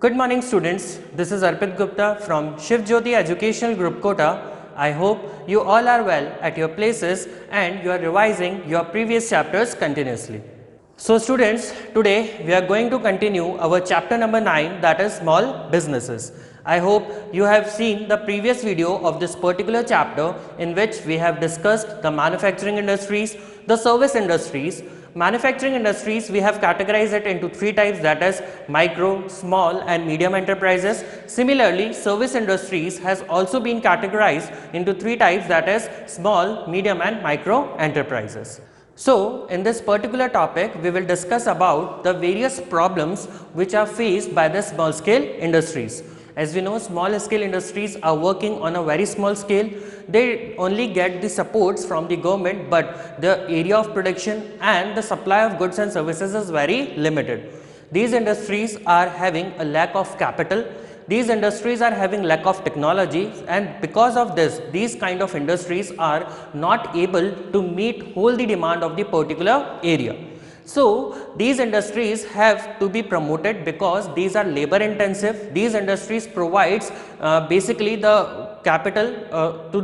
Good morning students, this is Arpit Gupta from Shiv Jyoti Educational Group Kota. I hope you all are well at your places and you are revising your previous chapters continuously. So students, today we are going to continue our chapter number 9, that is small businesses. I hope you have seen the previous video of this particular chapter in which we have discussed the manufacturing industries, the service industries. Manufacturing industries, we have categorized it into three types, that is micro, small and medium enterprises. Similarly, service industries has also been categorized into three types, that is small, medium and micro enterprises. So, in this particular topic, we will discuss about the various problems which are faced by the small scale industries. As we know, small scale industries are working on a very small scale. They only get the supports from the government, but the area of production and the supply of goods and services is very limited. These industries are having a lack of capital. These industries are having lack of technology, and because of this, these kind of industries are not able to meet whole the demand of the particular area. So, these industries have to be promoted because these are labor intensive. These industries provides basically the capital to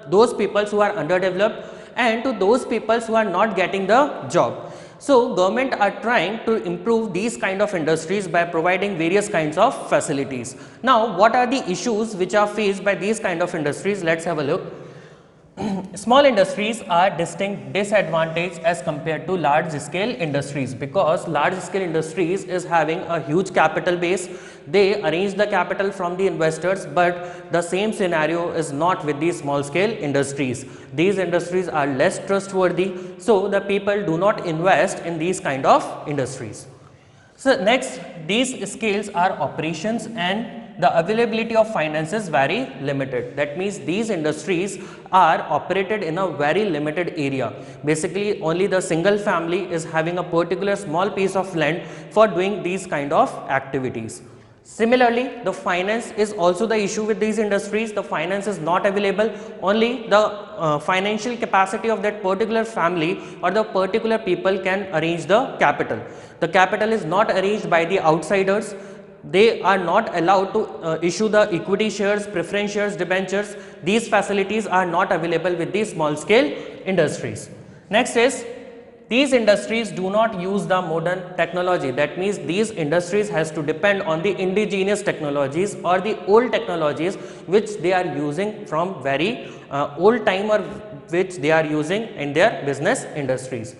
those people who are underdeveloped and to those people who are not getting the job. So, government are trying to improve these kind of industries by providing various kinds of facilities. Now, what are the issues which are faced by these kind of industries? Let's have a look. Small industries are distinct disadvantage as compared to large scale industries, because large scale industries is having a huge capital base. They arrange the capital from the investors, but the same scenario is not with these small scale industries. These industries are less trustworthy, so the people do not invest in these kind of industries. So next, these scales are operations and the availability of finance is very limited. That means these industries are operated in a very limited area. Basically, only the single family is having a particular small piece of land for doing these kind of activities. Similarly, the finance is also the issue with these industries. The finance is not available. Only the financial capacity of that particular family or the particular people can arrange the capital. The capital is not arranged by the outsiders. They are not allowed to issue the equity shares, preference shares, debentures. These facilities are not available with these small scale industries. Next is, these industries do not use the modern technology. That means these industries has to depend on the indigenous technologies or the old technologies which they are using from very old time or which they are using in their business industries.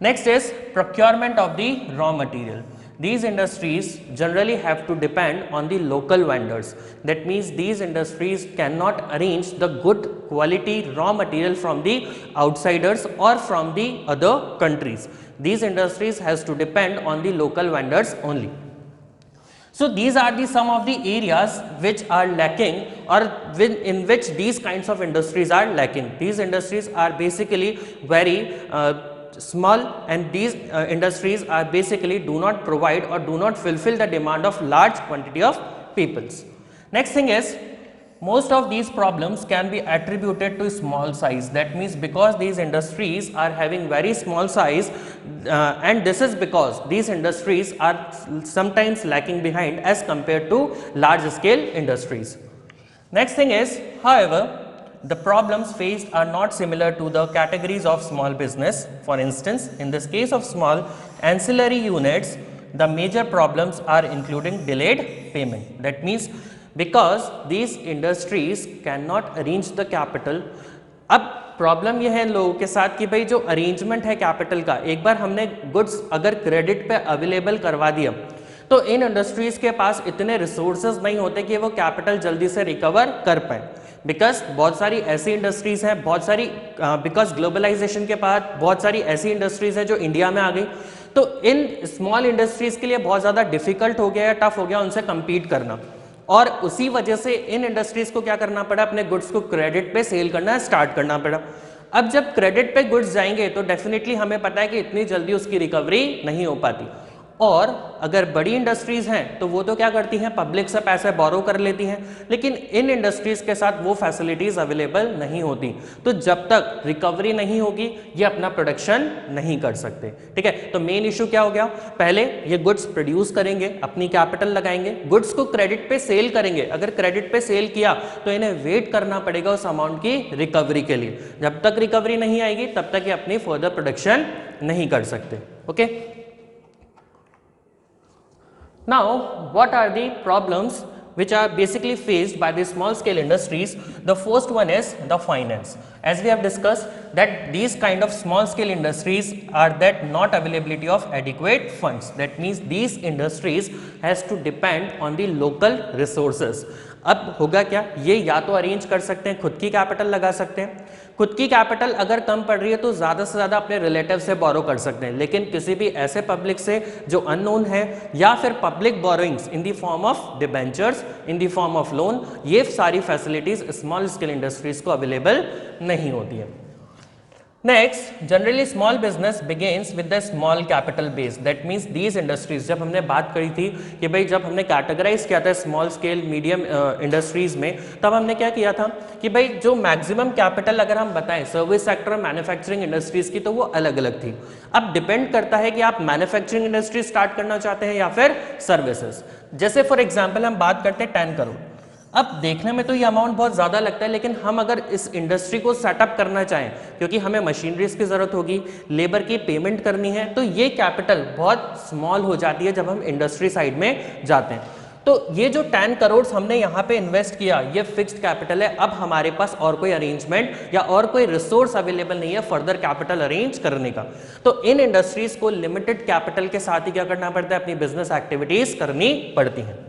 Next is procurement of the raw material. These industries generally have to depend on the local vendors. That means these industries cannot arrange the good quality raw material from the outsiders or from the other countries. These industries has to depend on the local vendors only. So these are the some of the areas which are lacking or in which these kinds of industries are lacking. These industries are basically very small, and these industries are basically do not provide or do not fulfill the demand of large quantity of peoples. Next thing is, most of these problems can be attributed to small size. That means because these industries are having very small size and this is because these industries are sometimes lacking behind as compared to large scale industries. Next thing is, however, the problems faced are not similar to the categories of small business. For instance, in this case of small ancillary units, the major problems are including delayed payment. That means because these industries cannot arrange the capital. अब problem यह है इन लोगों के साथ कि भाई जो arrangement है कैपिटल का, एक बार हमने गुड्स अगर क्रेडिट पे अवेलेबल करवा दिया तो इन इंडस्ट्रीज के पास इतने रिसोर्सेज नहीं होते कि वो कैपिटल जल्दी से रिकवर कर पाए, बिकॉज बहुत सारी ऐसी इंडस्ट्रीज हैं, बहुत सारी बिकॉज ग्लोबलाइजेशन के बाद बहुत सारी ऐसी इंडस्ट्रीज हैं जो इंडिया में आ गई, तो इन स्मॉल इंडस्ट्रीज के लिए बहुत ज़्यादा डिफिकल्ट हो गया या टफ हो गया उनसे कम्पीट करना, और उसी वजह से इन इंडस्ट्रीज को क्या करना पड़ा, अपने गुड्स को क्रेडिट पे सेल करना स्टार्ट करना पड़ा। अब जब क्रेडिट पे गुड्स जाएंगे तो डेफिनेटली हमें पता है कि इतनी जल्दी उसकी रिकवरी नहीं हो पाती, और अगर बड़ी इंडस्ट्रीज हैं तो वो तो क्या करती हैं, पब्लिक से पैसे बोरो कर लेती हैं, लेकिन इन इंडस्ट्रीज के साथ वो फैसिलिटीज अवेलेबल नहीं होती। तो जब तक रिकवरी नहीं होगी ये अपना प्रोडक्शन नहीं कर सकते। ठीक है, तो मेन इशू क्या हो गया, पहले ये गुड्स प्रोड्यूस करेंगे, अपनी कैपिटल लगाएंगे, गुड्स को क्रेडिट पे सेल करेंगे, अगर क्रेडिट पे सेल किया तो इन्हें वेट करना पड़ेगा उस अमाउंट की रिकवरी के लिए, जब तक रिकवरी नहीं आएगी तब तक ये अपनी फर्दर प्रोडक्शन नहीं कर सकते। Okay, now what are the problems which are basically faced by the small scale industries? The first one is the finance. As we have discussed that these kind of small scale industries are that not availability of adequate funds, that means these industries has to depend on the local resources. अब होगा क्या, ये या तो arrange कर सकते हैं, खुद की कैपिटल लगा सकते हैं, खुद की कैपिटल अगर कम पड़ रही है तो ज़्यादा से ज़्यादा अपने रिलेटिव से बोरो कर सकते हैं, लेकिन किसी भी ऐसे पब्लिक से जो अननोन है, या फिर public borrowings in the form of debentures, in the form of loan, ये सारी फैसिलिटीज स्मॉल स्केल इंडस्ट्रीज को अवेलेबल नहीं होती है। Next, generally small business begins with the small capital base, that means these industries, जब हमने बात करी थी कि भाई जब हमने कैटेगराइज किया था स्मॉल स्केल मीडियम इंडस्ट्रीज में, तब हमने क्या किया था कि भाई जो मैक्सिमम कैपिटल अगर हम बताएं सर्विस सेक्टर और मैन्युफैक्चरिंग इंडस्ट्रीज की तो वो अलग अलग थी। अब डिपेंड करता है कि आप मैन्युफैक्चरिंग इंडस्ट्री स्टार्ट करना चाहते हैं या फिर सर्विसेज। जैसे फॉर एग्जाम्पल हम बात करते हैं 10 करोड़। अब देखने में तो ये अमाउंट बहुत ज़्यादा लगता है, लेकिन हम अगर इस इंडस्ट्री को सेटअप करना चाहें, क्योंकि हमें मशीनरीज की ज़रूरत होगी, लेबर की पेमेंट करनी है, तो ये कैपिटल बहुत स्मॉल हो जाती है जब हम इंडस्ट्री साइड में जाते हैं। तो ये जो 10 करोड़ हमने यहाँ पे इन्वेस्ट किया, ये फिक्स्ड कैपिटल है। अब हमारे पास और कोई अरेंजमेंट या और कोई रिसोर्स अवेलेबल नहीं है फर्दर कैपिटल अरेंज करने का। तो इन इंडस्ट्रीज को लिमिटेड कैपिटल के साथ ही क्या करना पड़ता है, अपनी बिजनेस एक्टिविटीज करनी पड़ती हैं।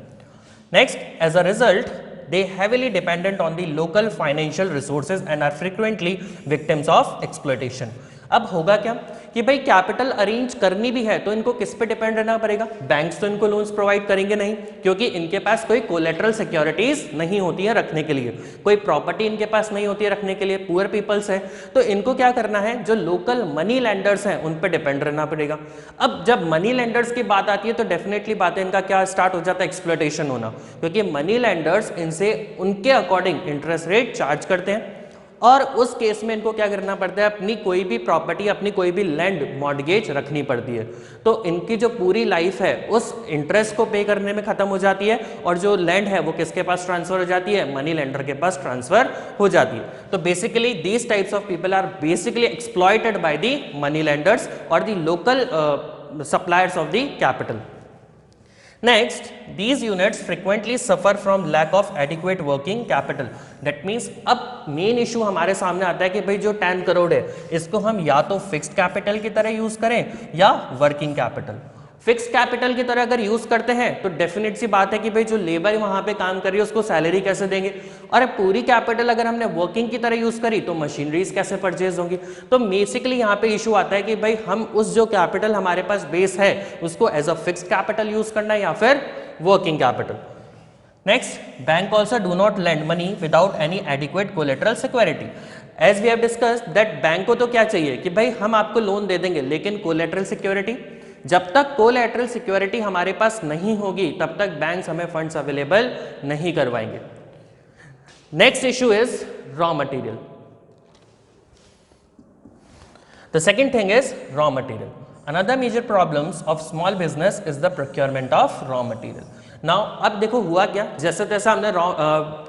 Next, as a result they heavily dependent on the local financial resources and are frequently victims of exploitation. अब होगा क्या कि भाई कैपिटल अरेंज करनी भी है तो इनको किस पे डिपेंड रहना पड़ेगा, बैंक्स तो इनको लोन्स प्रोवाइड करेंगे नहीं, क्योंकि इनके पास कोई कोलेटरल सिक्योरिटीज नहीं होती है रखने के लिए, कोई प्रॉपर्टी इनके पास नहीं होती है रखने के लिए, पुअर पीपल्स है, तो इनको क्या करना है, जो लोकल मनी लेंडर्स हैं उन पे डिपेंड रहना पड़ेगा। अब जब मनी लेंडर्स की बात आती है तो डेफिनेटली बात है इनका क्या स्टार्ट हो जाता है, एक्सप्लॉयटेशन होना, क्योंकि मनी लेंडर्स इनसे उनके अकॉर्डिंग इंटरेस्ट रेट चार्ज करते हैं, और उस केस में इनको क्या करना पड़ता है, अपनी कोई भी प्रॉपर्टी, अपनी कोई भी लैंड मॉर्गेज रखनी पड़ती है। तो इनकी जो पूरी लाइफ है उस इंटरेस्ट को पे करने में खत्म हो जाती है, और जो लैंड है वो किसके पास ट्रांसफर हो जाती है, मनी लेंडर के पास ट्रांसफर हो जाती है। तो basically these types of people are basically exploited by the money lenders और the local suppliers of the capital. Next, these units frequently suffer from lack of adequate working capital. That means अब main issue हमारे सामने आता है कि भाई जो 10 करोड़ है इसको हम या तो फिक्स्ड कैपिटल की तरह यूज करें या वर्किंग कैपिटल। फिक्स कैपिटल की तरह अगर यूज करते हैं तो डेफिनेट सी बात है कि भाई जो लेबर वहां पे काम कर रही है उसको सैलरी कैसे देंगे, और पूरी कैपिटल अगर हमने वर्किंग की तरह यूज करी तो मशीनरीज कैसे परचेज होंगी। तो बेसिकली यहाँ पे इशू आता है कि भाई हम उस जो कैपिटल हमारे पास बेस है उसको as a fixed capital use करना है या फिर working capital. Next, bank also do not lend money without any adequate collateral security. As we have discussed that bank को तो क्या चाहिए कि भाई हम आपको लोन दे देंगे, लेकिन कोलेटरल सिक्योरिटी, जब तक कोलैटरल सिक्योरिटी हमारे पास नहीं होगी तब तक बैंक्स हमें फंड्स अवेलेबल नहीं करवाएंगे। Next issue is raw material. The second thing is raw material. Another major problems of small business is the procurement of raw material. Now अब देखो हुआ क्या, जैसे तैसे हमने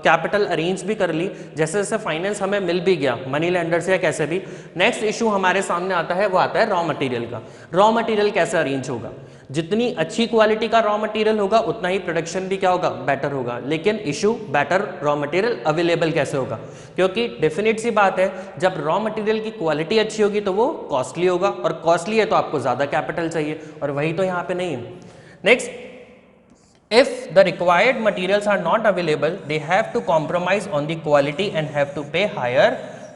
कैपिटल अरेंज भी कर ली, जैसे जैसे फाइनेंस हमें मिल भी गया मनी लेंडर से या कैसे भी, नेक्स्ट इशू हमारे सामने आता है वो आता है रॉ मटेरियल का। रॉ मटेरियल कैसे अरेंज होगा, जितनी अच्छी क्वालिटी का रॉ मटेरियल होगा उतना ही प्रोडक्शन भी क्या होगा, बेटर होगा, लेकिन issue better raw material available कैसे होगा, क्योंकि डेफिनेट सी बात है जब रॉ मटेरियल की क्वालिटी अच्छी होगी तो वो कॉस्टली होगा, और कॉस्टली है तो आपको ज्यादा कैपिटल चाहिए, और वही तो यहाँ पे नहीं है। Next, if the required materials are not available, they have to compromise on the quality and have to pay higher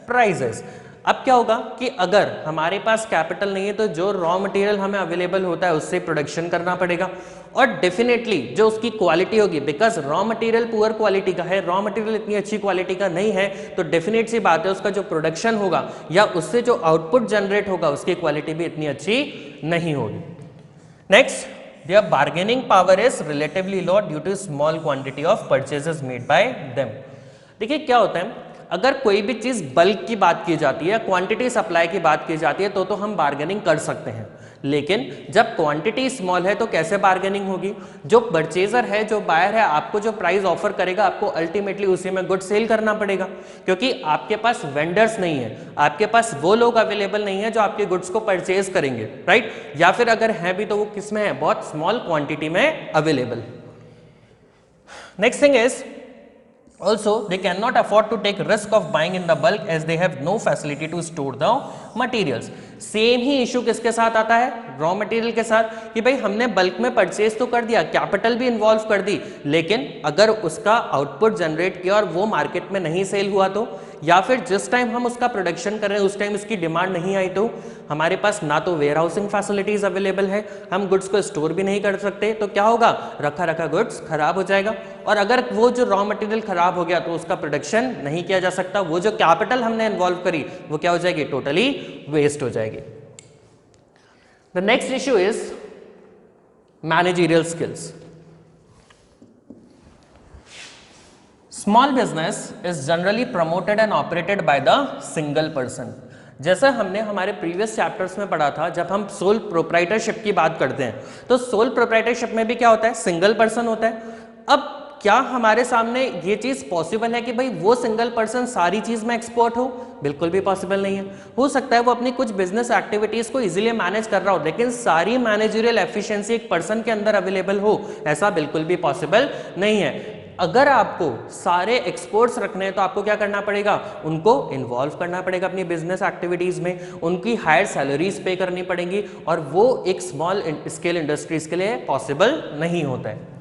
prices. अब क्या होगा कि अगर हमारे पास कैपिटल नहीं है तो जो रॉ मटेरियल हमें अवेलेबल होता है उससे प्रोडक्शन करना पड़ेगा, और डेफिनेटली जो उसकी क्वालिटी होगी, because raw material poor quality का है, रॉ मटेरियल इतनी अच्छी क्वालिटी का नहीं है, तो डेफिनेट सी बात है उसका जो प्रोडक्शन होगा या उससे जो आउटपुट जनरेट होगा उसकी क्वालिटी भी इतनी अच्छी नहीं होगी। Next, their bargaining power is relatively low due to small quantity of purchases made by them. देखिए क्या होता है, अगर कोई भी चीज़ बल्क की बात की जाती है, क्वांटिटी सप्लाई की बात की जाती है तो हम बार्गेनिंग कर सकते हैं, लेकिन जब क्वांटिटी स्मॉल है तो कैसे बार्गेनिंग होगी? जो परचेजर है, जो बायर है, आपको जो प्राइस ऑफर करेगा आपको अल्टीमेटली उसी में गुड सेल करना पड़ेगा, क्योंकि आपके पास वेंडर्स नहीं है, आपके पास वो लोग अवेलेबल नहीं है जो आपके गुड्स को परचेज करेंगे, राइट? या फिर अगर है भी तो वो किस में है? बहुत स्मॉल क्वांटिटी में available. Next thing is also they cannot afford to take risk of buying in the bulk as they have no facility to store the materials। Same he issue किसके साथ आता है? रॉ मटेरियल के साथ, कि भाई हमने बल्क में परचेज तो कर दिया, कैपिटल भी इन्वॉल्व कर दी, लेकिन अगर उसका आउटपुट जनरेट किया और वो मार्केट में नहीं सेल हुआ तो, या फिर जिस टाइम हम उसका प्रोडक्शन कर रहे हैं उस टाइम इसकी डिमांड नहीं आई तो हमारे पास ना तो वेयर हाउसिंग फैसिलिटीज अवेलेबल है, हम गुड्स को स्टोर भी नहीं कर सकते, तो क्या होगा? रखा रखा गुड्स खराब हो जाएगा, और अगर वो जो रॉ मटेरियल खराब हो गया तो उसका प्रोडक्शन नहीं किया जा सकता, वो जो कैपिटल हमने इन्वॉल्व करी वो क्या हो जाएगी? टोटली वेस्ट हो जाएगी। The next issue is managerial skills. Small business is generally promoted and operated by the single person. जैसा हमने हमारे प्रीवियस चैप्टर्स में पढ़ा था, जब हम सोल प्रोप्राइटरशिप की बात करते हैं तो सोल प्रोप्राइटरशिप में भी क्या होता है? सिंगल पर्सन होता है। अब क्या हमारे सामने ये चीज़ पॉसिबल है कि भाई वो सिंगल पर्सन सारी चीज़ में एक्सपर्ट हो? बिल्कुल भी पॉसिबल नहीं है। हो सकता है वो अपनी कुछ बिजनेस एक्टिविटीज़ को इजीली मैनेज कर रहा हो, लेकिन सारी मैनेजरियल एफिशिएंसी एक पर्सन के अंदर अवेलेबल हो, ऐसा बिल्कुल भी पॉसिबल नहीं है। अगर आपको सारे एक्सपर्ट्स रखने हैं तो आपको क्या करना पड़ेगा? उनको इन्वॉल्व करना पड़ेगा अपनी बिजनेस एक्टिविटीज़ में, उनकी हायर सैलरीज पे करनी पड़ेंगी, और वो एक स्मॉल स्केल इंडस्ट्रीज के लिए पॉसिबल नहीं होता है।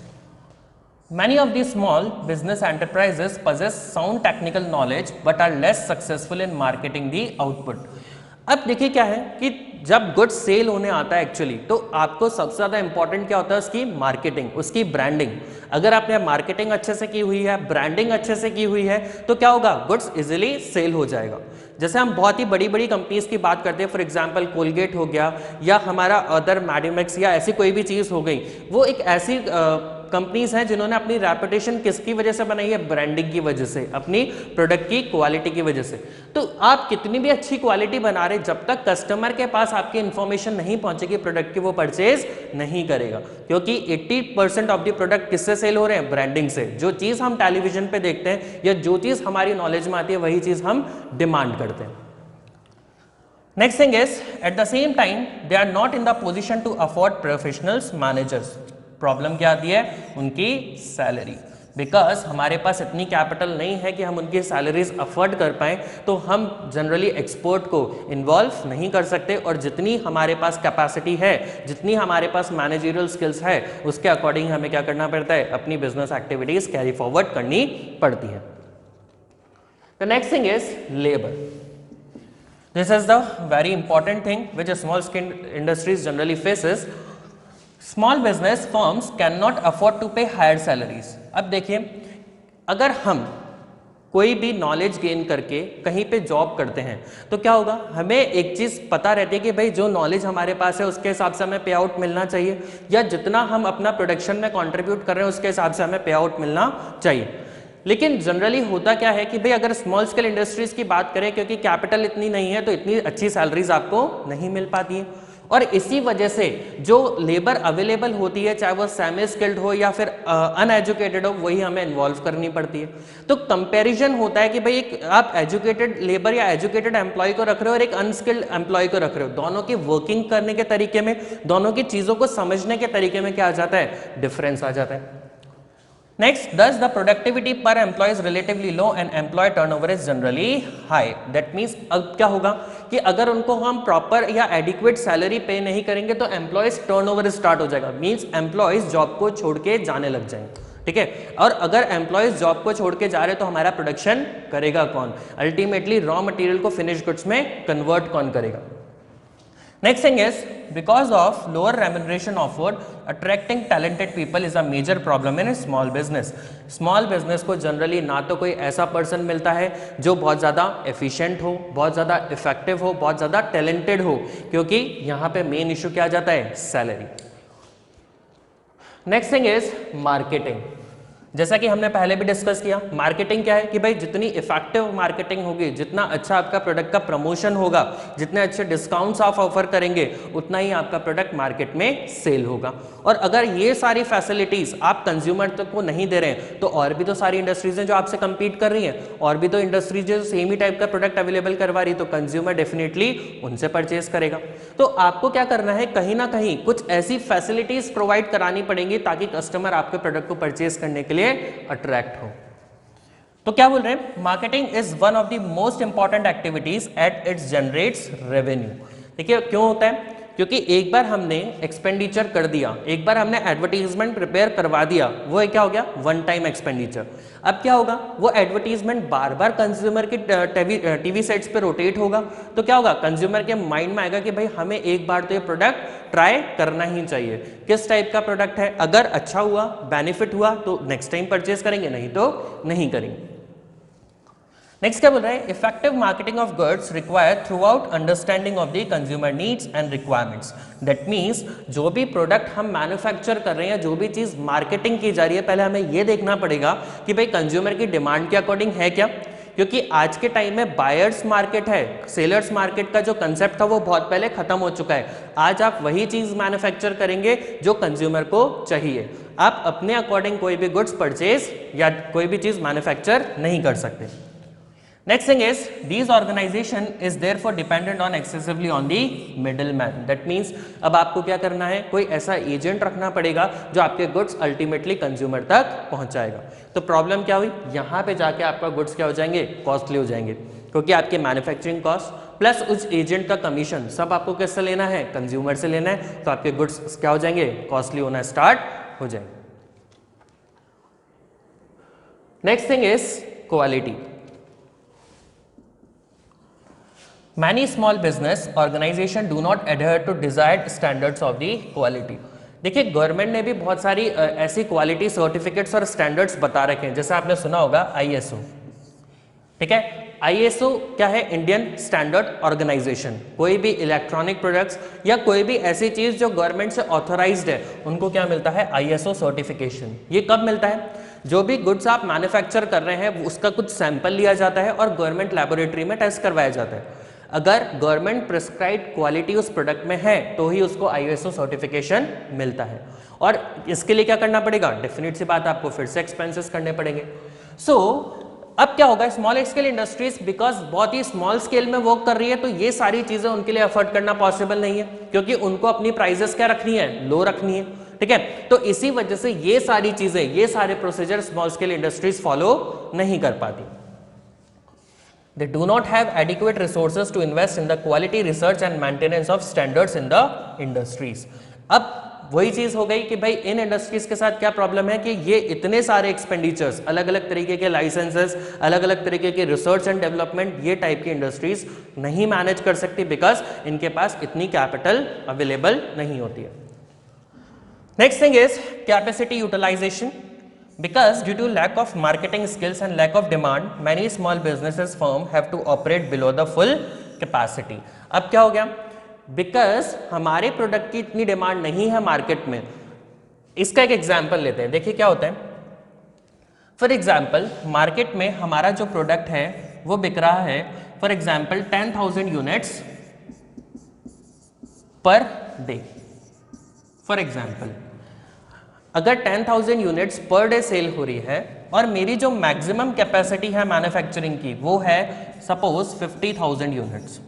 Many of these small business enterprises possess sound technical knowledge but are less successful in marketing the output। अब देखिए क्या है कि जब गुड सेल होने आता है एक्चुअली, तो आपको सबसे ज़्यादा इंपॉर्टेंट क्या होता है? उसकी मार्केटिंग, उसकी ब्रांडिंग। अगर आपने मार्केटिंग अच्छे से की हुई है, ब्रांडिंग अच्छे से की हुई है, तो क्या होगा? गुड्स इजीली सेल हो जाएगा। जैसे हम बहुत ही बड़ी बड़ी कंपनीज की बात करते हैं, फॉर एग्जांपल कोलगेट हो गया या हमारा अदर मैडिमिक्स या ऐसी कोई भी चीज़ हो गई, वो एक ऐसी कंपनीज हैं जिन्होंने अपनी रेपुटेशन किसकी वजह से बनाई है? ब्रांडिंग की वजह से, अपनी प्रोडक्ट की क्वालिटी की वजह से। तो आप कितनी भी अच्छी क्वालिटी बना रहे, जब तक कस्टमर के पास आपकी इंफॉर्मेशन नहीं पहुंचेगी प्रोडक्ट की, वो परचेज नहीं करेगा, क्योंकि 80% ऑफ द प्रोडक्ट किससे सेल हो रहे हैं? ब्रांडिंग से। जो चीज़ हम टेलीविजन पे देखते हैं या जो चीज़ हमारी नॉलेज में आती है वही चीज़ हम डिमांड करते हैं। Next thing is, at the same time they are not in the position to afford professionals managers. Problem क्या आती है? उनकी सैलरी। बिकॉज हमारे पास इतनी कैपिटल नहीं है कि हम उनकी सैलरीज अफोर्ड कर पाएँ, तो हम जनरली एक्सपर्ट को इन्वॉल्व नहीं कर सकते, और जितनी हमारे पास कैपेसिटी है, जितनी हमारे पास मैनेजरियल स्किल्स है, उसके अकॉर्डिंग हमें क्या करना पड़ता है? अपनी बिजनेस एक्टिविटीज कैरी फॉरवर्ड करनी पड़ती है। The next thing is labour. This is the very important thing which small scale industries generally faces. Small business firms can not afford to pay higher salaries. अब देखिए, अगर हम कोई भी knowledge gain करके कहीं पे जॉब करते हैं तो क्या होगा? हमें एक चीज़ पता रहती है कि भाई जो नॉलेज हमारे पास है उसके हिसाब से हमें पे आउट मिलना चाहिए, या जितना हम अपना प्रोडक्शन में कंट्रीब्यूट कर रहे हैं उसके हिसाब से हमें पे आउट मिलना चाहिए। लेकिन जनरली होता क्या है कि भाई अगर स्मॉल स्केल इंडस्ट्रीज की बात करें, क्योंकि कैपिटल इतनी नहीं है तो इतनी अच्छी सैलरीज आपको नहीं मिल पाती है, और इसी वजह से जो लेबर अवेलेबल होती है, चाहे वो सेमी स्किल्ड हो या फिर अनएजुकेटेड हो, वही हमें इन्वॉल्व करनी पड़ती है। तो कंपैरिजन होता है कि भाई एक आप एजुकेटेड लेबर या एजुकेटेड एम्प्लॉय को रख रहे हो और एक अनस्किल्ड एम्प्लॉय को रख रहे हो, दोनों की वर्किंग करने के तरीके में, दोनों की चीज़ों को समझने के तरीके में क्या आ जाता है? डिफरेंस आ जाता है। Next, thus the productivity per employee is relatively low and employee turnover is generally high. That means अब क्या होगा कि अगर उनको हम प्रॉपर या एडिक्वेट सैलरी पे नहीं करेंगे तो एम्प्लॉयज टर्नओवर स्टार्ट हो जाएगा, मींस एम्प्लॉयज जॉब को छोड़ के जाने लग जाएंगे। ठीक है, और अगर एम्प्लॉयज जॉब को छोड़ के जा रहे तो हमारा प्रोडक्शन करेगा कौन? अल्टीमेटली रॉ मटेरियल को फिनिश गुड्स में कन्वर्ट कौन करेगा? Next thing is, because of lower remuneration offered, attracting talented people is a major problem in a small business. Small business को जनरली ना तो कोई ऐसा पर्सन मिलता है जो बहुत ज़्यादा एफिशिएंट हो, बहुत ज़्यादा इफेक्टिव हो, बहुत ज़्यादा टैलेंटेड हो, क्योंकि यहाँ पे मेन इशू क्या आ जाता है? Salary. Next thing is marketing. जैसा कि हमने पहले भी डिस्कस किया, मार्केटिंग क्या है कि भाई जितनी इफेक्टिव मार्केटिंग होगी, जितना अच्छा आपका प्रोडक्ट का प्रमोशन होगा, जितने अच्छे डिस्काउंट्स आप ऑफर करेंगे, उतना ही आपका प्रोडक्ट मार्केट में सेल होगा। और अगर ये सारी फैसिलिटीज आप कंज्यूमर तक को नहीं दे रहे हैं, तो और भी तो सारी इंडस्ट्रीज हैं जो आपसे कंपीट कर रही हैं, और भी तो इंडस्ट्रीज जो सेम ही टाइप का प्रोडक्ट अवेलेबल करवा रही है, तो कंज्यूमर डेफिनेटली उनसे परचेज करेगा। तो आपको क्या करना है, कहीं ना कहीं कुछ ऐसी फैसिलिटीज प्रोवाइड करानी पड़ेंगी ताकि कस्टमर आपके प्रोडक्ट को परचेज करने के लिए अट्रैक्ट हो। तो क्या बोल रहे हैं, marketing is one of the most important activities at its generates revenue. देखिए क्यों होता है, क्योंकि एक बार हमने एक्सपेंडिचर कर दिया, एक बार हमने एडवर्टीजमेंट प्रिपेयर करवा दिया, वो क्या हो गया, वन टाइम एक्सपेंडिचर। अब क्या होगा, वो एडवर्टीजमेंट बार बार कंज्यूमर की टीवी सेट्स पे रोटेट होगा, तो क्या होगा, कंज्यूमर के माइंड में आएगा कि भाई हमें एक बार तो ये प्रोडक्ट ट्राई करना ही चाहिए। किस टाइप का प्रोडक्ट है, अगर अच्छा हुआ, बेनिफिट हुआ, तो नेक्स्ट टाइम परचेज करेंगे, नहीं तो नहीं करेंगे। नेक्स्ट क्या बोल रहा है, effective marketing of goods require through out understanding of the consumer needs and requirements. That means जो भी प्रोडक्ट हम मैन्युफैक्चर कर रहे हैं, जो भी चीज मार्केटिंग की जा रही है, पहले हमें यह देखना पड़ेगा कि भाई कंज्यूमर की डिमांड के अकॉर्डिंग है क्या। क्योंकि आज के टाइम में बायर्स मार्केट है, सेलर्स मार्केट का जो कंसेप्ट था वो बहुत पहले खत्म हो चुका है। आज आप वही चीज मैन्युफैक्चर करेंगे जो कंज्यूमर को चाहिए। आप अपने अकॉर्डिंग कोई भी गुड्स परचेज या कोई भी चीज मैन्युफैक्चर नहीं कर सकते। Next thing is, these organization is therefore dependent on excessively on the middleman. That means अब आपको क्या करना है, कोई ऐसा एजेंट रखना पड़ेगा जो आपके गुड्स अल्टीमेटली कंज्यूमर तक पहुंचाएगा। तो प्रॉब्लम क्या हुई, यहाँ पे जाके आपका गुड्स क्या हो जाएंगे, कॉस्टली हो जाएंगे, क्योंकि आपके मैन्युफैक्चरिंग कॉस्ट प्लस उस एजेंट का कमीशन सब आपको किससे लेना है, कंज्यूमर से लेना है। तो आपके गुड्स क्या हो जाएंगे, कॉस्टली होना स्टार्ट हो जाएंगे। Next thing is quality. Many small business organization do not adhere to desired standards of the quality. देखिए गवर्नमेंट ने भी बहुत सारी ऐसी क्वालिटी सर्टिफिकेट्स और स्टैंडर्ड्स बता रखे हैं, जैसे आपने सुना होगा ISO। ठीक है, ISO क्या है, इंडियन स्टैंडर्ड ऑर्गेनाइजेशन। कोई भी इलेक्ट्रॉनिक प्रोडक्ट्स या कोई भी ऐसी चीज जो गवर्नमेंट से ऑथराइज्ड है, उनको क्या मिलता है, ISO सर्टिफिकेशन। ये कब मिलता है, जो भी गुड्स आप मैन्युफैक्चर कर रहे हैं उसका कुछ सैंपल लिया जाता है और गवर्नमेंट लैबोरेटरी में टेस्ट करवाया जाता है। अगर गवर्नमेंट प्रिस्क्राइब्ड क्वालिटी उस प्रोडक्ट में है तो ही उसको ISO सर्टिफिकेशन मिलता है। और इसके लिए क्या करना पड़ेगा, डेफिनेट सी बात, आपको फिर से एक्सपेंसेस करने पड़ेंगे। सो अब क्या होगा, स्मॉल स्केल इंडस्ट्रीज बिकॉज बहुत ही स्मॉल स्केल में वर्क कर रही है, तो ये सारी चीजें उनके लिए अफोर्ड करना पॉसिबल नहीं है, क्योंकि उनको अपनी प्राइजेस क्या रखनी है, लो रखनी है। ठीक है, तो इसी वजह से ये सारी चीजें, ये सारे procedure small scale industries follow नहीं कर पाती। They do not have adequate resources to invest in the quality research and maintenance of standards in the industries. अब वही चीज हो गई कि भाई इन इंडस्ट्रीज के साथ क्या प्रॉब्लम है कि ये इतने सारे एक्सपेंडिचर्स, अलग अलग तरीके के लाइसेंसेस, अलग अलग तरीके के रिसर्च एंड डेवलपमेंट, ये टाइप की इंडस्ट्रीज नहीं मैनेज कर सकती बिकॉज इनके पास इतनी कैपिटल अवेलेबल नहीं होती है। Next thing is capacity utilisation. Because due to lack of marketing skills and lack of demand, many small businesses firm have to operate below the full capacity. अब क्या हो गया, Because हमारे प्रोडक्ट की इतनी डिमांड नहीं है मार्केट में। इसका एक एग्जांपल लेते हैं, देखिए क्या होता है। फॉर एग्जांपल मार्केट में हमारा जो प्रोडक्ट है वो बिक रहा है for example 10,000 units per day. For example अगर 10,000 यूनिट्स पर डे सेल हो रही है और मेरी जो मैक्सिमम कैपेसिटी है मैन्युफैक्चरिंग की वो है सपोज 50,000 यूनिट्स,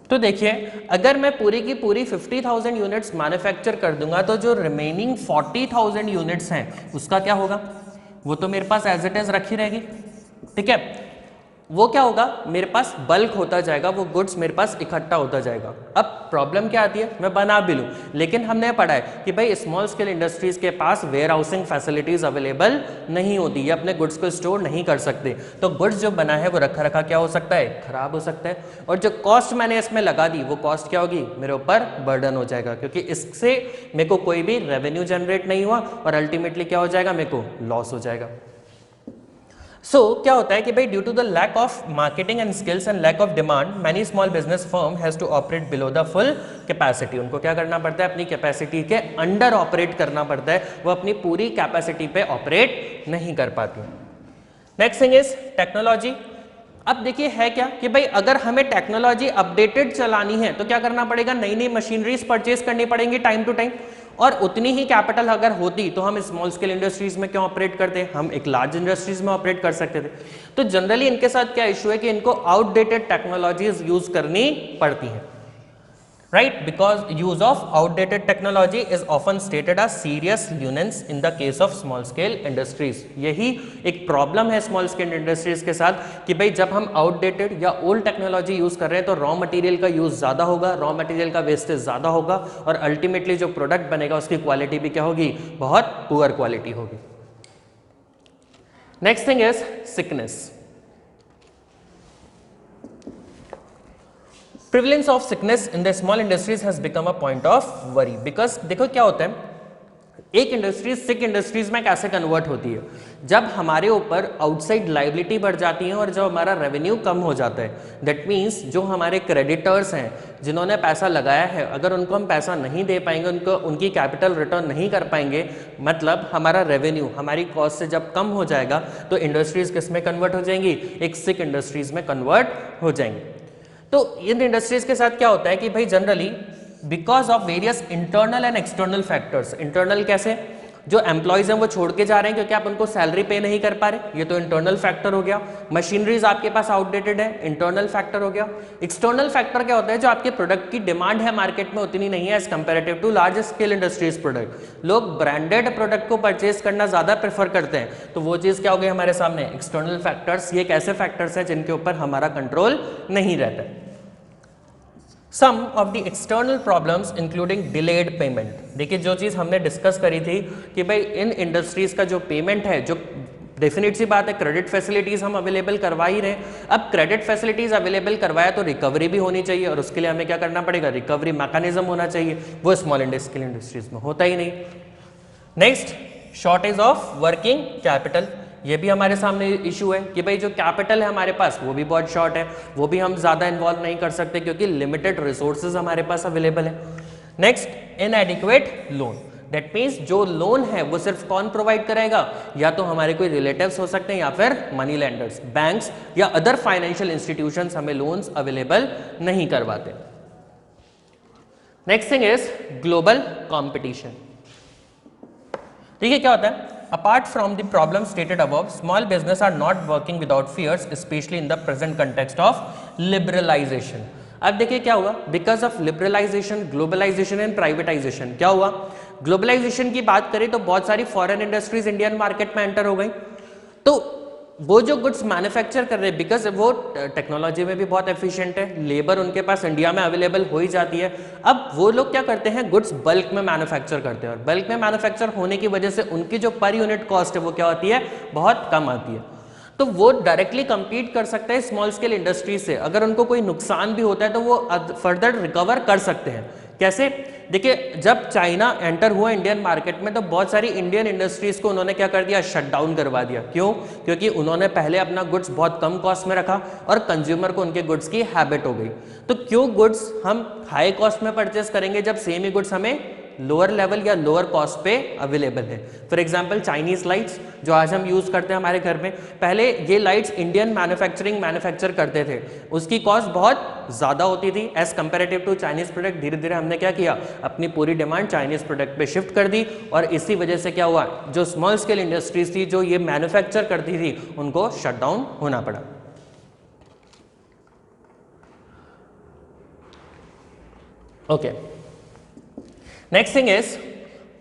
तो देखिए अगर मैं पूरी की पूरी 50,000 यूनिट्स मैन्युफैक्चर कर दूंगा तो जो रिमेनिंग 40,000 यूनिट्स हैं उसका क्या होगा, वो तो मेरे पास एज इट इज रखी रहेगी। ठीक है, वो क्या होगा, मेरे पास बल्क होता जाएगा, वो गुड्स मेरे पास इकट्ठा होता जाएगा। अब प्रॉब्लम क्या आती है, मैं बना भी लूँ लेकिन हमने पढ़ा है कि भाई स्मॉल स्केल इंडस्ट्रीज के पास वेयर हाउसिंग फैसिलिटीज अवेलेबल नहीं होती, ये अपने गुड्स को स्टोर नहीं कर सकते, तो गुड्स जो बना है वो रखा रखा क्या हो सकता है, खराब हो सकता है। और जो कॉस्ट मैंने इसमें लगा दी वो कॉस्ट क्या होगी, मेरे ऊपर बर्डन हो जाएगा, क्योंकि इससे मेरे को कोई भी रेवेन्यू जनरेट नहीं हुआ और अल्टीमेटली क्या हो जाएगा, मेरे को लॉस हो जाएगा। क्या होता है कि भाई due to the lack of marketing and skills and lack of demand many small business firm has to operate below the full capacity. उनको क्या करना पड़ता है, अपनी कैपेसिटी के अंडर ऑपरेट करना पड़ता है, वो अपनी पूरी कैपेसिटी पे ऑपरेट नहीं कर पाती। Next thing is technology. अब देखिए है क्या कि भाई अगर हमें टेक्नोलॉजी अपडेटेड चलानी है तो क्या करना पड़ेगा, नई नई मशीनरीज परचेज करनी पड़ेंगी टाइम टू टाइम, और उतनी ही कैपिटल अगर होती तो हम स्मॉल स्केल इंडस्ट्रीज में क्यों ऑपरेट करते हैं, हम एक लार्ज इंडस्ट्रीज में ऑपरेट कर सकते थे। तो जनरली इनके साथ क्या इशू है कि इनको आउटडेटेड टेक्नोलॉजीज यूज करनी पड़ती हैं, right? Because use of outdated technology is often stated as serious nuisance in the case of small scale industries। यही एक प्रॉब्लम है स्मॉल स्केल इंडस्ट्रीज के साथ कि भाई जब हम आउटडेटेड या ओल्ड टेक्नोलॉजी यूज कर रहे हैं तो रॉ मटेरियल का यूज ज़्यादा होगा, रॉ मटेरियल का वेस्टेज ज़्यादा होगा, और अल्टीमेटली जो प्रोडक्ट बनेगा उसकी क्वालिटी भी क्या होगी, बहुत पुअर क्वालिटी होगी। Next thing is sickness. Prevalence of sickness in the small industries has become a point of worry because देखो क्या होता है, एक इंडस्ट्रीज सिक इंडस्ट्रीज में कैसे कन्वर्ट होती है, जब हमारे ऊपर आउटसाइड लाइबिलिटी बढ़ जाती है और जब हमारा रेवेन्यू कम हो जाता है। दैट मीन्स जो हमारे क्रेडिटर्स हैं जिन्होंने पैसा लगाया है, अगर उनको हम पैसा नहीं दे पाएंगे, उनको उनकी कैपिटल रिटर्न नहीं कर पाएंगे, मतलब हमारा रेवेन्यू हमारी कॉस्ट से जब कम हो जाएगा तो इंडस्ट्रीज किस में कन्वर्ट हो जाएंगी, एक सिक इंडस्ट्रीज में कन्वर्ट हो जाएंगी। तो इन इंडस्ट्रीज के साथ क्या होता है कि भाई generally because of various internal and external factors, internal कैसे, जो एम्प्लॉयज हैं वो छोड़ के जा रहे हैं क्योंकि आप उनको सैलरी पे नहीं कर पा रहे, ये तो इंटरनल फैक्टर हो गया। मशीनरीज आपके पास आउटडेटेड है, इंटरनल फैक्टर हो गया। एक्सटर्नल फैक्टर क्या होता है, जो आपके प्रोडक्ट की डिमांड है मार्केट में उतनी नहीं है as comparative to large scale industries product. लोग ब्रांडेड प्रोडक्ट को परचेज करना ज्यादा प्रेफर करते हैं, तो वो चीज क्या हो गई हमारे सामने, एक्सटर्नल फैक्टर्स। ये कैसे फैक्टर्स हैं जिनके ऊपर हमारा कंट्रोल नहीं रहता है। Some of the external problems including delayed payment। देखिए जो चीज़ हमने डिस्कस करी थी कि भाई इन इंडस्ट्रीज का जो पेमेंट है, जो डेफिनेट सी बात है क्रेडिट फैसिलिटीज हम अवेलेबल करवा ही रहे हैं। अब क्रेडिट फैसिलिटीज अवेलेबल करवाया तो रिकवरी भी होनी चाहिए, और उसके लिए हमें क्या करना पड़ेगा, रिकवरी मैकेनिज्म होना चाहिए, वो स्मॉल इंडस्ट्रियल इंडस्ट्रीज में होता ही नहीं। Next, shortage of working capital. ये भी हमारे सामने इशू है कि भाई जो कैपिटल है हमारे पास वो भी बहुत शॉर्ट है, वो भी हम ज़्यादा इन्वॉल्व नहीं कर सकते क्योंकि लिमिटेड रिसोर्सेज हमारे पास अवेलेबल है। Next, इनएडिक्वेट loan. दैट मीन्स जो लोन है वो सिर्फ कौन प्रोवाइड करेगा, या तो हमारे कोई रिलेटिव्स हो सकते हैं या फिर मनी लेंडर्स, बैंक्स या अदर फाइनेंशियल इंस्टीट्यूशंस हमें लोन्स अवेलेबल नहीं करवाते। Next thing is global competition. देखिए क्या होता है, apart from the problem stated above, small business are not working without fears, especially in the present context of liberalization। अब देखिए क्या हुआ, because of liberalisation, globalisation and privatisation क्या हुआ। ग्लोबलाइजेशन की बात करें तो बहुत सारी फॉरेन इंडस्ट्रीज इंडियन मार्केट में एंटर हो गई, तो वो जो गुड्स मैन्युफैक्चर कर रहे हैं बिकॉज वो टेक्नोलॉजी में भी बहुत एफिशिएंट है, लेबर उनके पास इंडिया में अवेलेबल हो ही जाती है। अब वो लोग क्या करते हैं, गुड्स बल्क में मैन्युफैक्चर करते हैं, और बल्क में मैन्युफैक्चर होने की वजह से उनकी जो पर यूनिट कॉस्ट है वो क्या होती है, बहुत कम आती है। तो वो डायरेक्टली compete कर सकते हैं स्मॉल स्केल इंडस्ट्री से। अगर उनको कोई नुकसान भी होता है तो वो फर्दर रिकवर कर सकते हैं। कैसे, देखिए जब चाइना एंटर हुआ इंडियन मार्केट में तो बहुत सारी इंडियन इंडस्ट्रीज को उन्होंने क्या कर दिया, शट डाउन करवा दिया। क्यों, क्योंकि उन्होंने पहले अपना गुड्स बहुत कम कॉस्ट में रखा और कंज्यूमर को उनके गुड्स की हैबिट हो गई। तो क्यों गुड्स हम हाई कॉस्ट में परचेस करेंगे जब सेम ही गुड्स हमें लोअर लेवल या लोअर कॉस्ट पे अवेलेबल है। फॉर एग्जांपल चाइनीज लाइट्स जो आज हम यूज करते हैं हमारे घर में, पहले ये लाइट्स इंडियन मैन्युफैक्चर करते थे, उसकी कॉस्ट बहुत ज़्यादा होती थी as comparative to Chinese product. धीरे धीरे हमने क्या किया, अपनी पूरी डिमांड चाइनीज प्रोडक्ट पे शिफ्ट कर दी, और इसी वजह से क्या हुआ, जो स्मॉल स्केल इंडस्ट्रीज थी जो ये मैन्युफैक्चर करती थी उनको शट डाउन होना पड़ा। Okay, next thing is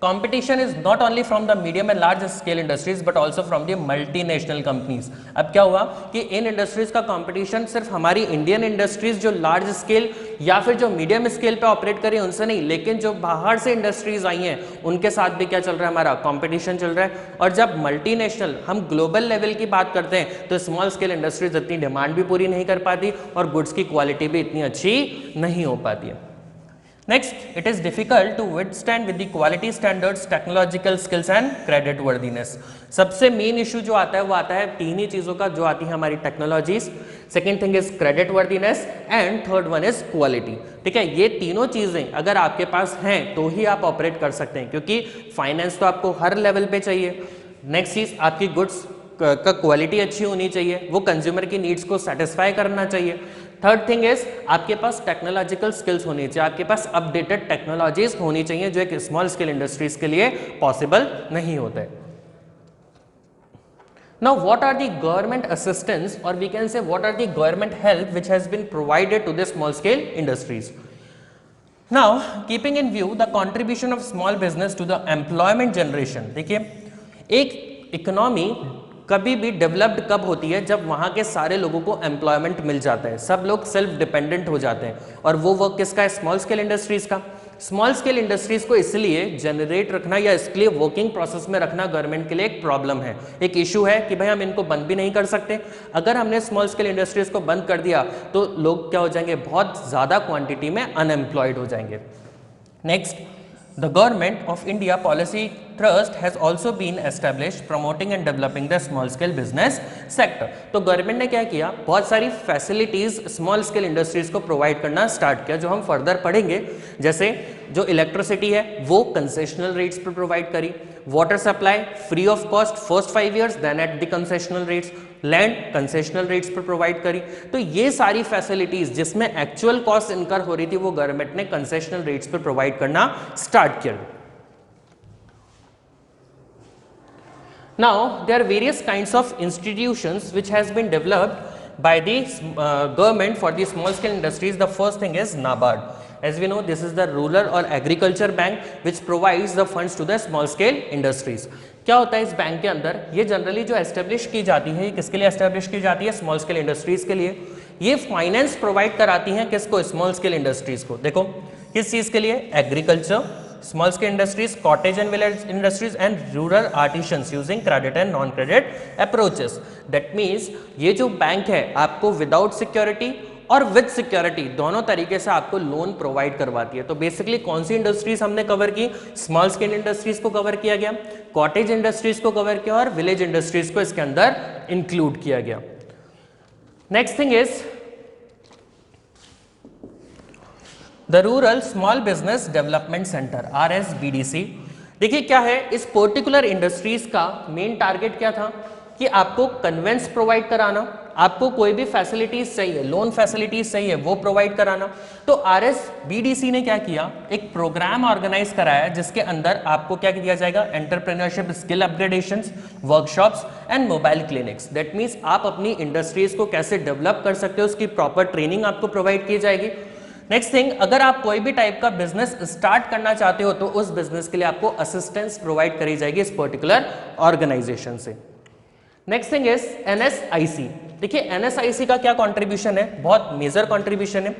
competition is not only from the medium and large scale industries but also from the multinational companies। अब क्या हुआ कि इन इंडस्ट्रीज का कंपटीशन सिर्फ हमारी इंडियन इंडस्ट्रीज जो लार्ज स्केल या फिर जो मीडियम स्केल पे ऑपरेट करें उनसे नहीं, लेकिन जो बाहर से इंडस्ट्रीज आई हैं उनके साथ भी क्या चल रहा है, हमारा कंपटीशन चल रहा है। और जब मल्टीनेशनल हम ग्लोबल लेवल की बात करते हैं तो स्मॉल स्केल इंडस्ट्रीज इतनी डिमांड भी पूरी नहीं कर पाती और गुड्स की क्वालिटी भी इतनी अच्छी नहीं हो पाती है। Next, it is difficult to withstand with the quality standards, technological skills and credit worthiness. सबसे मेन इशू जो आता है वो आता है तीन ही चीजों का, जो आती है हमारी technologies, second thing is credit worthiness and third one is quality. ठीक है, ये तीनों चीजें अगर आपके पास हैं तो ही आप ऑपरेट कर सकते हैं, क्योंकि फाइनेंस तो आपको हर लेवल पे चाहिए। नेक्स्ट चीज, आपकी गुड्स का क्वालिटी अच्छी होनी चाहिए, वो कंज्यूमर की नीड्स को सेटिस्फाई करना चाहिए। थर्ड थिंग इज आपके पास टेक्नोलॉजिकल स्किल्स होनी चाहिए, आपके पास अपडेटेड टेक्नोलॉजीज होनी चाहिए, जो एक स्मॉल स्केल इंडस्ट्रीज के लिए पॉसिबल नहीं होता है। Now, what are the government assistance, or we can say what are the government help which has been provided to the small scale industries? Now, keeping in view the contribution of small business to the employment generation, देखिए एक economy कभी भी developed कब होती है, जब वहाँ के सारे लोगों को एम्प्लॉयमेंट मिल जाता है, सब लोग सेल्फ डिपेंडेंट हो जाते हैं, और वो वर्क किसका है? स्मॉल स्केल इंडस्ट्रीज का। स्मॉल स्केल इंडस्ट्रीज को इसलिए जनरेट रखना या इसके लिए वर्किंग प्रोसेस में रखना गवर्नमेंट के लिए एक प्रॉब्लम है, एक इशू है कि भाई हम इनको बंद भी नहीं कर सकते। अगर हमने स्मॉल स्केल इंडस्ट्रीज को बंद कर दिया तो लोग क्या हो जाएंगे? बहुत ज़्यादा क्वांटिटी में अनएम्प्लॉयड हो जाएंगे। Next, the government of India policy thrust has also been established promoting and developing the small scale business sector। तो गवर्नमेंट ने क्या किया? बहुत सारी फैसिलिटीज स्मॉल स्केल इंडस्ट्रीज को प्रोवाइड करना स्टार्ट किया, जो हम फर्दर पढ़ेंगे। जैसे जो इलेक्ट्रिसिटी है वो कंसेशनल रेट्स पर प्रोवाइड करी, water supply free of cost first 5 years, then at the concessional rates, land concessional rates पर प्रोवाइड करी। तो ये सारी फैसिलिटीज जिसमें एक्चुअल कॉस्ट इनकर हो रही थी वो गवर्नमेंट ने कंसेशनल रेट्स पर प्रोवाइड करना स्टार्ट किया। Now, there are various kinds of institutions which has been developed by the government for the small scale industries. The first thing is NABARD. As we know, this is the rural or agriculture bank which provides the funds to the small scale industries. क्या होता है इस bank के अंदर? ये generally जो establish की जाती है, किसके लिए एस्टेब्लिश की जाती है? स्मॉल स्केल इंडस्ट्रीज के लिए। ये फाइनेंस प्रोवाइड कराती हैं किसको? स्मॉल स्केल इंडस्ट्रीज को। देखो किस चीज के लिए? Agriculture, small scale industries, cottage and village industries and rural artisans using credit and non credit approaches. That means ये जो बैंक है आपको विदाउट सिक्योरिटी और विद सिक्योरिटी दोनों तरीके से आपको लोन प्रोवाइड करवाती है। तो बेसिकली कौन सी इंडस्ट्रीज हमने कवर की? स्मॉल स्केल इंडस्ट्रीज को कवर किया गया, कॉटेज इंडस्ट्रीज को कवर किया और विलेज इंडस्ट्रीज को इसके अंदर इंक्लूड किया गया। Next thing is the rural small business development centre, RSBDC। देखिए क्या है, इस पर्टिकुलर इंडस्ट्रीज का मेन टारगेट क्या था कि आपको कन्वेंस प्रोवाइड कराना, आपको कोई भी फैसिलिटीज चाहिए, लोन फैसिलिटीज चाहिए, वो प्रोवाइड कराना। तो RSBDC ने क्या किया? एक प्रोग्राम ऑर्गेनाइज कराया जिसके अंदर आपको क्या किया जाएगा? Entrepreneurship skill upgradations, workshops and mobile clinics. That means आप अपनी इंडस्ट्रीज को कैसे डेवलप कर सकते हो उसकी प्रॉपर ट्रेनिंग आपको प्रोवाइड की जाएगी। नेक्स्ट थिंग, अगर आप कोई भी टाइप का बिजनेस स्टार्ट करना चाहते हो तो उस बिजनेस के लिए आपको असिस्टेंस प्रोवाइड करी जाएगी इस पर्टिकुलर ऑर्गेनाइजेशन से। Next thing is NSIC। देखिए NSIC का क्या कंट्रीब्यूशन है? बहुत मेजर कंट्रीब्यूशन है।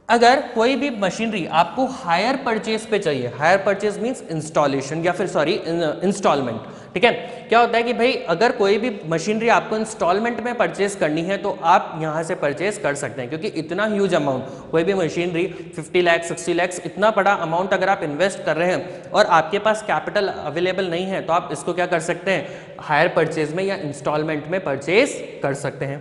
अगर कोई भी मशीनरी आपको हायर परचेज पे चाहिए, हायर परचेज मींस इंस्टॉलेशन या फिर सॉरी इंस्टॉलमेंट, ठीक है। क्या होता है कि भाई अगर कोई भी मशीनरी आपको इंस्टॉलमेंट में परचेज करनी है तो आप यहाँ से परचेज कर सकते हैं, क्योंकि इतना ह्यूज अमाउंट, कोई भी मशीनरी 50 लाख 60 लाख इतना बड़ा अमाउंट अगर आप इन्वेस्ट कर रहे हैं और आपके पास कैपिटल अवेलेबल नहीं है तो आप इसको क्या कर सकते हैं? हायर परचेज में या इंस्टॉलमेंट में परचेज कर सकते हैं।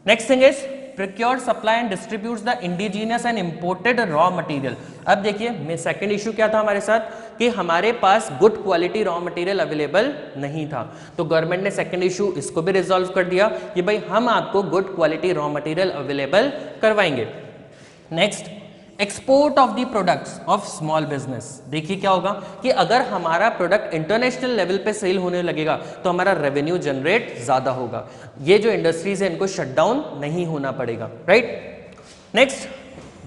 Next thing is Procured, supply and distributes the indigenous and imported raw material। अब देखिए सेकंड इशू क्या था हमारे साथ कि हमारे पास good quality raw material available नहीं था, तो गवर्नमेंट ने सेकंड इशू इसको भी रिजॉल्व कर दिया कि भाई हम आपको good quality raw material available करवाएंगे। Next, export of the products of small business. देखिए क्या होगा कि अगर हमारा प्रोडक्ट इंटरनेशनल लेवल पे सेल होने लगेगा तो हमारा रेवेन्यू जनरेट ज्यादा होगा, ये जो इंडस्ट्रीज है इनको शटडाउन नहीं होना पड़ेगा, right. Next,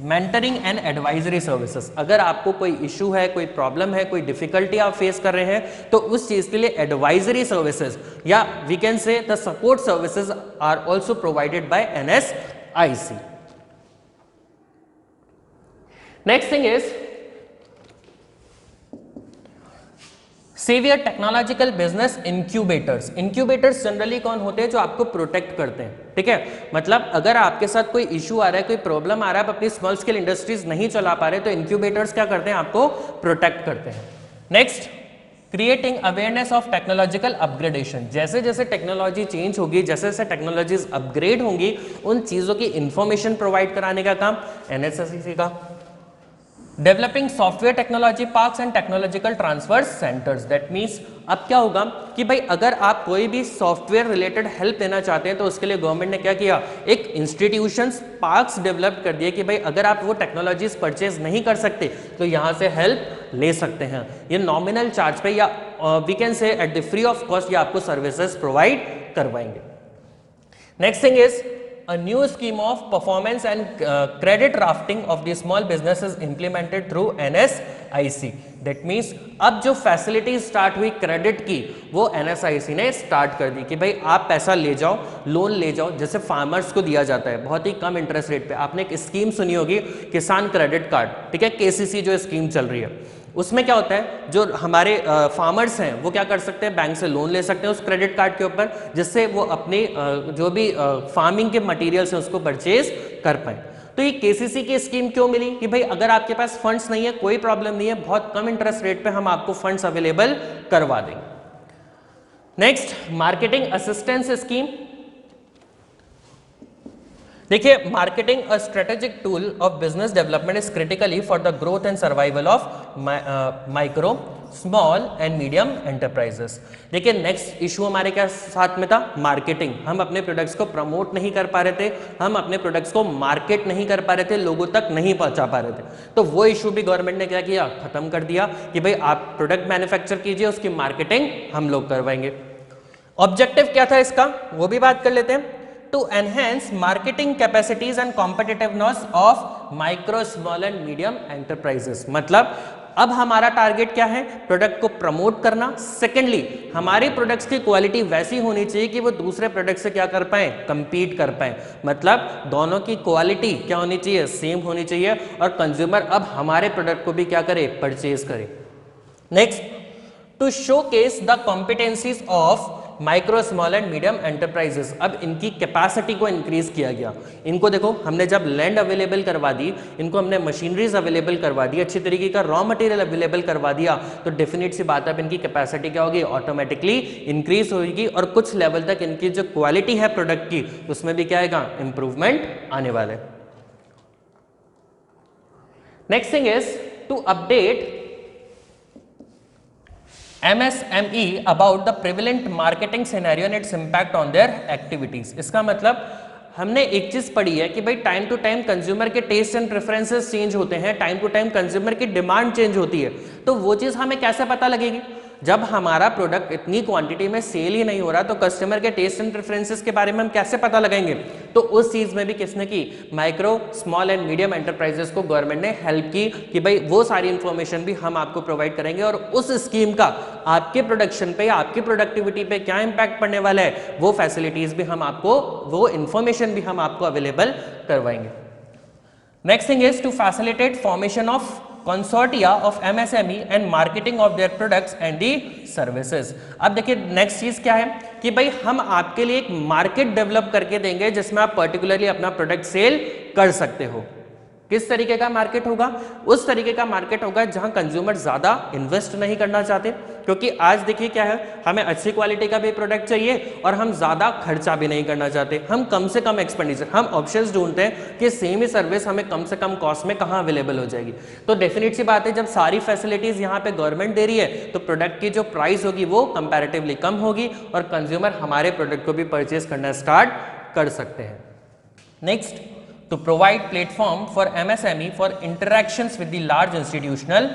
mentoring and advisory services. अगर आपको कोई इशू है, कोई प्रॉब्लम है, कोई डिफिकल्टी आप फेस कर रहे हैं तो उस चीज के लिए एडवाइजरी सर्विसेज या we can say the support services are also provided by NSIC। Next thing is saviour technological business incubators. Incubators generally कौन होते हैं? जो आपको प्रोटेक्ट करते हैं, ठीक है। मतलब अगर आपके साथ कोई इशू आ रहा है, कोई प्रॉब्लम आ रहा है, आप अपनी स्मॉल स्केल इंडस्ट्रीज नहीं चला पा रहे, तो इंक्यूबेटर्स क्या करते हैं? आपको प्रोटेक्ट करते हैं। Next, creating awareness of technological upgradation. जैसे जैसे टेक्नोलॉजी चेंज होगी, जैसे जैसे टेक्नोलॉजीज अपग्रेड होंगी, उन चीज़ों की इंफॉर्मेशन प्रोवाइड कराने का काम NSSC का। Developing software technology parks and technological transfer centres. That means अब क्या होगा कि भाई अगर आप कोई भी सॉफ्टवेयर रिलेटेड हेल्प लेना चाहते हैं, तो उसके लिए गवर्नमेंट ने क्या किया? एक इंस्टीट्यूशंस पार्क्स डेवलप कर दिए कि भाई अगर आप वो टेक्नोलॉजीज परचेज नहीं कर सकते तो यहाँ से हेल्प ले सकते हैं। ये नॉमिनल चार्ज पे या we can say at the free of cost ये आपको सर्विसेज प्रोवाइड करवाएंगे। Next thing is a new scheme of performance and credit drafting of the small business is implemented through NSIC. That means अब जो facility start हुई credit की, वो NSIC ने start कर दी कि भाई आप पैसा ले जाओ, लोन ले जाओ, जैसे फार्मर्स को दिया जाता है बहुत ही कम इंटरेस्ट रेट पे। आपने एक स्कीम सुनी होगी किसान क्रेडिट कार्ड, ठीक है, KCC जो स्कीम चल रही है, उसमें क्या होता है? जो हमारे फार्मर्स हैं वो क्या कर सकते हैं? बैंक से लोन ले सकते हैं उस क्रेडिट कार्ड के ऊपर, जिससे वो अपनी जो भी फार्मिंग के मटेरियल्स हैं उसको परचेज कर पाए। तो ये KCC की स्कीम क्यों मिली? कि भाई अगर आपके पास फंड्स नहीं है, कोई प्रॉब्लम नहीं है, बहुत कम इंटरेस्ट रेट पे हम आपको फंड्स अवेलेबल करवा देंगे। Next, marketing assistance scheme. देखिए, marketing a strategic tool of business development is critically for the growth and survival of micro small and medium enterprises. देखिए, नेक्स्ट इशू हमारे क्या साथ में था? मार्केटिंग। हम अपने प्रोडक्ट्स को प्रमोट नहीं कर पा रहे थे, हम अपने प्रोडक्ट्स को मार्केट नहीं कर पा रहे थे, लोगों तक नहीं पहुंचा पा रहे थे। तो वो इशू भी गवर्नमेंट ने क्या किया? खत्म कर दिया कि भाई आप प्रोडक्ट मैन्युफैक्चर कीजिए, उसकी मार्केटिंग हम लोग करवाएंगे। ऑब्जेक्टिव क्या था इसका, वो भी बात कर लेते हैं। To enhance marketing capacities and competitiveness of micro, small and medium enterprises। मतलब अब हमारा टारगेट क्या है? प्रोडक्ट को प्रमोट करना। सेकेंडली, हमारी प्रोडक्ट्स की क्वालिटी वैसी होनी चाहिए कि वो दूसरे प्रोडक्ट से क्या कर पाए? कंपीट कर पाए। मतलब दोनों की क्वालिटी क्या होनी चाहिए? सेम होनी चाहिए, और कंज्यूमर अब हमारे प्रोडक्ट को भी क्या करे? परचेज करे। Next, to showcase the competencies of micro small and medium enterprises. अब इनकी कैपेसिटी को इंक्रीज किया गया। इनको देखो, हमने जब लैंड अवेलेबल करवा दी, इनको हमने मशीनरीज अवेलेबल करवा दी, अच्छी तरीके का रॉ मटेरियल अवेलेबल करवा दिया, तो डेफिनेट सी बात है अब इनकी कैपेसिटी क्या होगी? ऑटोमेटिकली इंक्रीज होगी, और कुछ लेवल तक इनकी जो क्वालिटी है प्रोडक्ट की, उसमें भी क्या आएगा? इंप्रूवमेंट आने वाले। Next thing is to update MSME about the prevalent marketing scenario and its impact on their activities। इसका मतलब हमने एक चीज पढ़ी है कि भाई टाइम टू टाइम कंज्यूमर के टेस्ट एंड प्रेफरेंसेस चेंज होते हैं, टाइम टू टाइम कंज्यूमर की डिमांड चेंज होती है। तो वो चीज हमें कैसे पता लगेगी? जब हमारा प्रोडक्ट इतनी क्वांटिटी में सेल ही नहीं हो रहा, तो कस्टमर के टेस्ट एंड प्रेफरेंसेस के बारे में हम कैसे पता लगाएंगे? तो उस चीज में भी किसने की? Micro small and medium enterprises को गवर्नमेंट ने हेल्प की कि भाई वो सारी इंफॉर्मेशन भी हम आपको प्रोवाइड करेंगे, और उस स्कीम का आपके प्रोडक्शन पे, आपकी प्रोडक्टिविटी पे क्या इंपैक्ट पड़ने वाला है, वो फैसिलिटीज भी हम आपको, वो इंफॉर्मेशन भी हम आपको अवेलेबल करवाएंगे। Next thing is to facilitate formation of consortia of MSME and marketing of their products and the services. अब देखिए, नेक्स्ट चीज क्या है कि भाई हम आपके लिए एक मार्केट डेवलप करके देंगे जिसमें आप पर्टिकुलरली अपना प्रोडक्ट सेल कर सकते हो। किस तरीके का मार्केट होगा? उस तरीके का मार्केट होगा जहां कंज्यूमर ज्यादा इन्वेस्ट नहीं करना चाहते, क्योंकि आज देखिए क्या है, हमें अच्छी क्वालिटी का भी प्रोडक्ट चाहिए और हम ज्यादा खर्चा भी नहीं करना चाहते। हम कम से कम एक्सपेंडिचर, हम ऑप्शंस ढूंढते हैं कि सेम ही सर्विस हमें कम से कम कॉस्ट में कहां अवेलेबल हो जाएगी। तो डेफिनेट सी बात है, जब सारी फैसिलिटीज यहाँ पे गवर्नमेंट दे रही है, तो प्रोडक्ट की जो प्राइस होगी वो कंपैरेटिवली कम होगी, और कंज्यूमर हमारे प्रोडक्ट को भी परचेज करना स्टार्ट कर सकते हैं। Next, to provide platform for MSME for interactions with the large institutional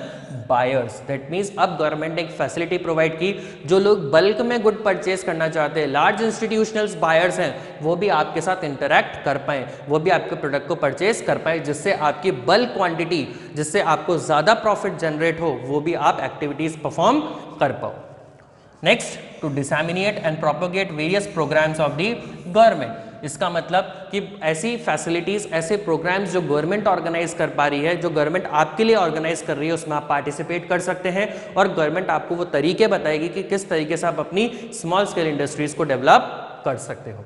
buyers। that means अब गवर्नमेंट ने एक फैसिलिटी प्रोवाइड की, जो लोग बल्क में गुड परचेज करना चाहते हैं, लार्ज इंस्टीट्यूशनल बायर्स हैं, वो भी आपके साथ इंटरैक्ट कर पाए, वो भी आपके प्रोडक्ट को परचेज कर पाए, जिससे आपकी बल्क क्वांटिटी, जिससे आपको ज्यादा प्रॉफिट जनरेट हो, वो भी आप एक्टिविटीज परफॉर्म कर पाओ। Next, to disseminate and propagate various programmes of the government. इसका मतलब कि ऐसी फैसिलिटीज़, ऐसे प्रोग्राम्स जो गवर्नमेंट ऑर्गेनाइज कर पा रही है, जो गवर्नमेंट आपके लिए ऑर्गेनाइज कर रही है, उसमें आप पार्टिसिपेट कर सकते हैं और गवर्नमेंट आपको वो तरीके बताएगी कि किस तरीके से आप अपनी स्मॉल स्केल इंडस्ट्रीज को डेवलप कर सकते हो।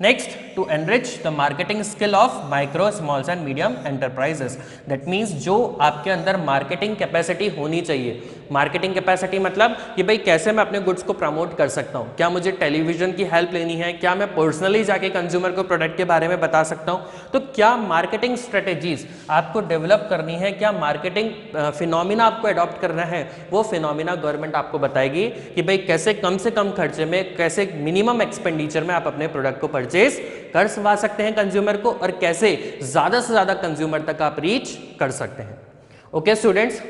Next, to enrich the marketing skill of micro, smalls and medium enterprises. That means जो आपके अंदर मार्केटिंग कैपेसिटी होनी चाहिए। मार्केटिंग कैपेसिटी मतलब कि भाई कैसे मैं अपने गुड्स को प्रमोट कर सकता हूँ, क्या मुझे टेलीविजन की हेल्प लेनी है, क्या मैं पर्सनली जाके कंज्यूमर को प्रोडक्ट के बारे में बता सकता हूँ, तो क्या मार्केटिंग स्ट्रेटेजीज आपको डेवलप करनी है, क्या मार्केटिंग फिनोमिना आपको अडॉप्ट करना है, वो फिनोमिना गवर्नमेंट आपको बताएगी कि भाई कैसे कम से कम खर्चे में, कैसे मिनिमम एक्सपेंडिचर में आप अपने प्रोडक्ट को परचेज कर सकते हैं कंज्यूमर को, और कैसे ज्यादा से ज्यादा कंज्यूमर तक आप रीच कर सकते हैं। Okay students,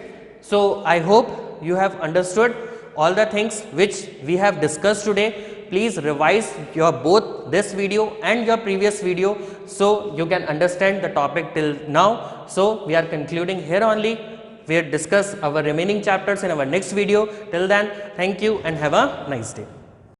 so I hope you have understood all the things which we have discussed today. Please revise your both this video and your previous video so you can understand the topic till now. So we are concluding here only. We will discuss our remaining chapters in our next video. Till then, thank you and have a nice day.